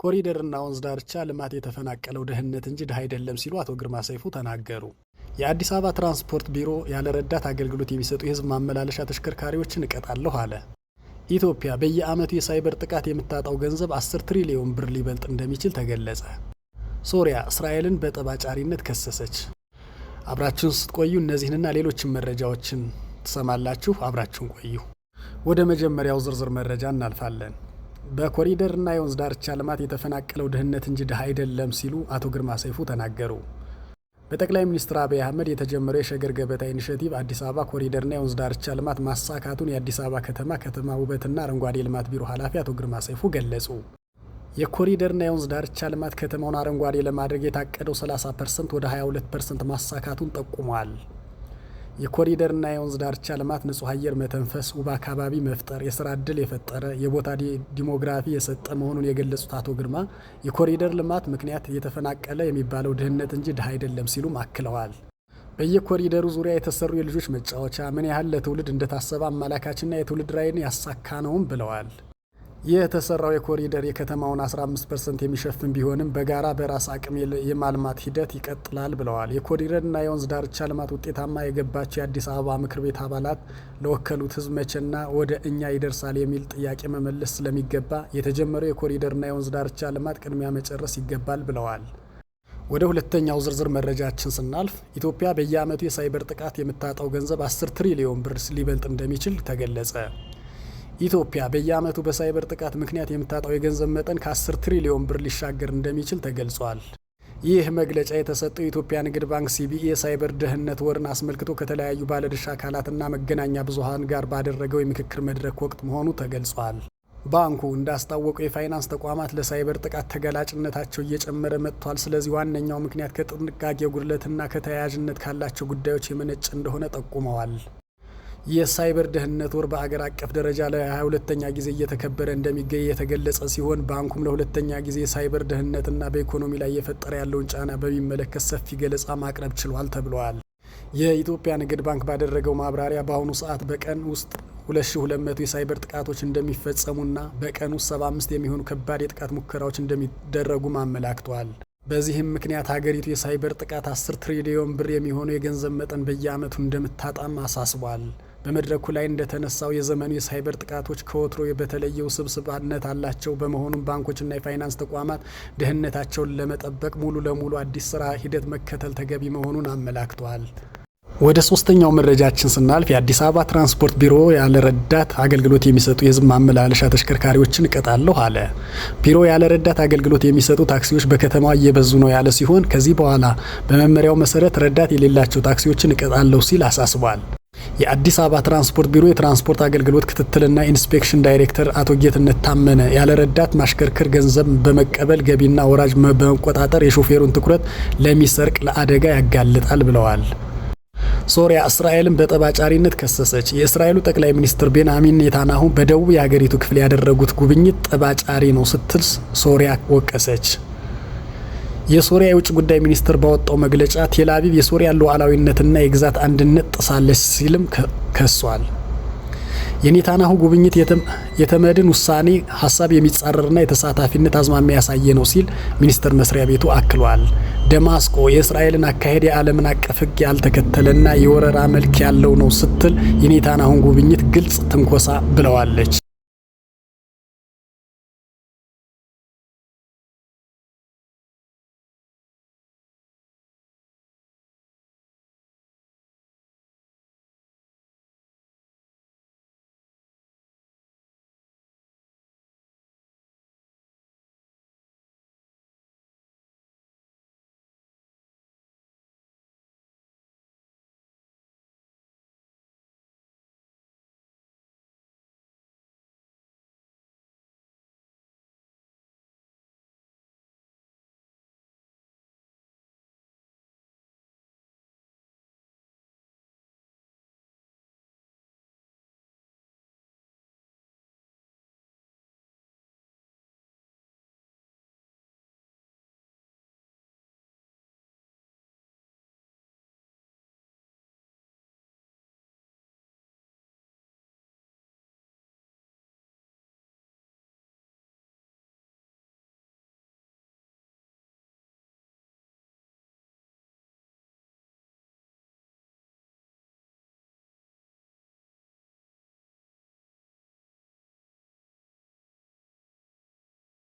ኮሪደርና ወንዝ ዳርቻ ልማት የተፈናቀለው ድህነት እንጂ ድሃ አይደለም ሲሉ አቶ ግርማ ሰይፉ ተናገሩ። የአዲስ አበባ ትራንስፖርት ቢሮ ያለ ረዳት አገልግሎት የሚሰጡ የህዝብ ማመላለሻ ተሽከርካሪዎችን እቀጣለሁ አለ። ኢትዮጵያ በየዓመቱ የሳይበር ጥቃት የምታጣው ገንዘብ 10 ትሪሊዮን ብር ሊበልጥ እንደሚችል ተገለጸ። ሶሪያ እስራኤልን በጠባጫሪነት ከሰሰች። አብራችሁን ስትቆዩ እነዚህንና ሌሎችን መረጃዎችን ትሰማላችሁ። አብራችሁን ቆዩ። ወደ መጀመሪያው ዝርዝር መረጃ እናልፋለን። በኮሪደርና የወንዝ ዳርቻ ልማት የተፈናቀለው ድህነት እንጂ ድሃ አይደለም ሲሉ አቶ ግርማ ሰይፉ ተናገሩ። በጠቅላይ ሚኒስትር አብይ አህመድ የተጀመረው የሸገር ገበታ ኢኒሼቲቭ አዲስ አበባ ኮሪደርና የወንዝ ዳርቻ ልማት ማሳካቱን የአዲስ አበባ ከተማ ውበትና አረንጓዴ ልማት ቢሮ ኃላፊ አቶ ግርማ ሰይፉ ገለጹ። የኮሪደርና የወንዝ ዳርቻ ልማት ከተማውን አረንጓዴ ለማድረግ የታቀደው 30% ወደ 22% ማሳካቱን ጠቁመዋል። የኮሪደርና የወንዝ ዳርቻ ልማት ንጹህ አየር መተንፈስ፣ ውብ አካባቢ መፍጠር፣ የስራ ዕድል የፈጠረ፣ የቦታ ዲሞግራፊ የሰጠ መሆኑን የገለጹት አቶ ግርማ የኮሪደር ልማት ምክንያት የተፈናቀለ የሚባለው ድህነት እንጂ ድሃ አይደለም ሲሉም አክለዋል። በየኮሪደሩ ዙሪያ የተሰሩ የልጆች መጫወቻ ምን ያህል ለትውልድ እንደታሰበ አመላካችና የትውልድ ራዕይን ያሳካ ነውም ብለዋል። ይህ የተሰራው የኮሪደር የከተማውን 15% የሚሸፍን ቢሆንም በጋራ በራስ አቅም የማልማት ሂደት ይቀጥላል ብለዋል። የኮሪደርና የወንዝ ዳርቻ ልማት ውጤታማ የገባቸው የአዲስ አበባ ምክር ቤት አባላት ለወከሉት ሕዝብ መቼና ወደ እኛ ይደርሳል የሚል ጥያቄ መመለስ ስለሚገባ የተጀመረው የኮሪደርና የወንዝ ዳርቻ ልማት ቅድሚያ መጨረስ ይገባል ብለዋል። ወደ ሁለተኛው ዝርዝር መረጃችን ስናልፍ ኢትዮጵያ በየዓመቱ የሳይበር ጥቃት የምታጣው ገንዘብ 10 ትሪሊዮን ብር ሊበልጥ እንደሚችል ተገለጸ። ኢትዮጵያ በየዓመቱ በሳይበር ጥቃት ምክንያት የምታጣው የገንዘብ መጠን ከ10 ትሪሊዮን ብር ሊሻገር እንደሚችል ተገልጿል። ይህ መግለጫ የተሰጠው የኢትዮጵያ ንግድ ባንክ ሲቢኢ የሳይበር ደህንነት ወርን አስመልክቶ ከተለያዩ ባለድርሻ አካላትና መገናኛ ብዙሃን ጋር ባደረገው የምክክር መድረክ ወቅት መሆኑ ተገልጿል። ባንኩ እንዳስታወቀው የፋይናንስ ተቋማት ለሳይበር ጥቃት ተጋላጭነታቸው እየጨመረ መጥቷል። ስለዚህ ዋነኛው ምክንያት ከጥንቃቄ ጉድለትና ከተያያዥነት ካላቸው ጉዳዮች የመነጨ እንደሆነ ጠቁመዋል። የሳይበር ደህንነት ወር በአገር አቀፍ ደረጃ ለ22ኛ ጊዜ እየተከበረ እንደሚገኝ የተገለጸ ሲሆን ባንኩም ለሁለተኛ ጊዜ የሳይበር ደህንነትና በኢኮኖሚ ላይ እየፈጠረ ያለውን ጫና በሚመለከት ሰፊ ገለጻ ማቅረብ ችሏል ተብሏል። የኢትዮጵያ ንግድ ባንክ ባደረገው ማብራሪያ በአሁኑ ሰዓት በቀን ውስጥ 2200 የሳይበር ጥቃቶች እንደሚፈጸሙና በቀን ውስጥ 75 የሚሆኑ ከባድ የጥቃት ሙከራዎች እንደሚደረጉም አመላክቷል። በዚህም ምክንያት ሀገሪቱ የሳይበር ጥቃት 10 ትሪሊዮን ብር የሚሆነው የገንዘብ መጠን በየዓመቱ እንደምታጣም አሳስቧል። በመድረኩ ላይ እንደተነሳው የዘመኑ የሳይበር ጥቃቶች ከወትሮ በተለየ ውስብስብነት አላቸው። በመሆኑም ባንኮችና የፋይናንስ ተቋማት ደህንነታቸውን ለመጠበቅ ሙሉ ለሙሉ አዲስ ስራ ሂደት መከተል ተገቢ መሆኑን አመላክቷል። ወደ ሶስተኛው መረጃችን ስናልፍ የአዲስ አበባ ትራንስፖርት ቢሮ ያለ ረዳት አገልግሎት የሚሰጡ የህዝብ ማመላለሻ ተሽከርካሪዎችን እቀጣለሁ አለ። ቢሮ ያለ ረዳት አገልግሎት የሚሰጡ ታክሲዎች በከተማዋ እየበዙ ነው ያለ ሲሆን ከዚህ በኋላ በመመሪያው መሰረት ረዳት የሌላቸው ታክሲዎችን እቀጣለሁ ሲል አሳስቧል። የአዲስ አበባ ትራንስፖርት ቢሮ የትራንስፖርት አገልግሎት ክትትልና ኢንስፔክሽን ዳይሬክተር አቶ ጌትነት ታመነ ያለ ረዳት ማሽከርከር ገንዘብ በመቀበል ገቢና ወራጅ በመቆጣጠር የሾፌሩን ትኩረት ለሚሰርቅ ለአደጋ ያጋልጣል ብለዋል። ሶሪያ እስራኤልን በጠባጫሪነት ከሰሰች። የእስራኤሉ ጠቅላይ ሚኒስትር ቤንያሚን ኔታንያሁ በደቡብ የሀገሪቱ ክፍል ያደረጉት ጉብኝት ጠባጫሪ ነው ስትል ሶሪያ ወቀሰች። የሶሪያ የውጭ ጉዳይ ሚኒስትር ባወጣው መግለጫ ቴል አቪቭ የሶሪያን ሉዓላዊነትና የግዛት አንድነት ጥሳለች ሲልም ከሷል። የኔታንያሁ ጉብኝት የተመድን ውሳኔ ሀሳብ የሚጻረርና የተሳታፊነት አዝማሚያ ያሳየ ነው ሲል ሚኒስቴር መስሪያ ቤቱ አክሏል። ደማስቆ የእስራኤልን አካሄድ የዓለምን አቀፍ ሕግ ያልተከተለና የወረራ መልክ ያለው ነው ስትል የኔታንያሁን ጉብኝት ግልጽ ትንኮሳ ብለዋለች።